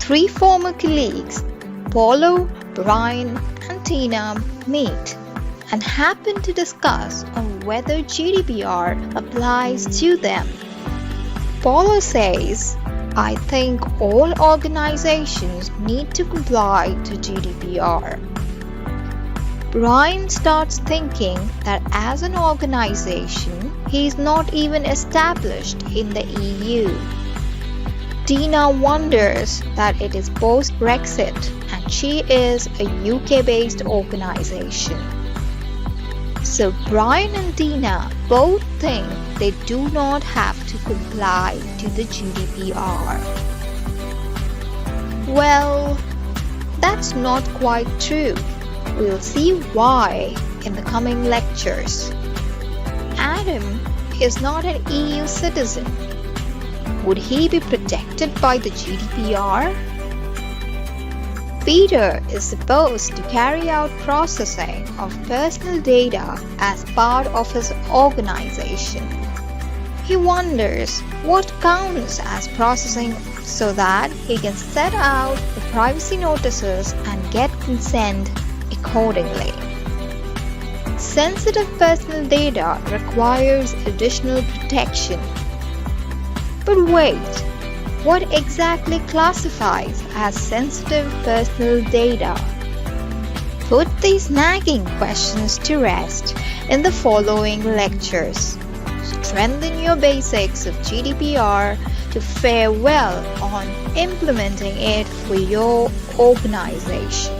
Three former colleagues, Paulo, Brian, and Tina, meet and happen to discuss on whether GDPR applies to them. Paulo says, "I think all organizations need to comply to GDPR." Brian starts thinking that as an organization, he is not even established in the EU. Tina wonders that it is post-Brexit and she is a UK-based organization. So Brian and Tina both think they do not have to comply to the GDPR. Well, that's not quite true. We'll see why in the coming lectures. Adam is not an EU citizen. Would he be protected by the GDPR? Peter is supposed to carry out processing of personal data as part of his organization. He wonders what counts as processing so that he can set out the privacy notices and get consent accordingly. Sensitive personal data requires additional protection. But wait, what exactly classifies as sensitive personal data? Put these nagging questions to rest in the following lectures. Strengthen your basics of GDPR to fare well on implementing it for your organization.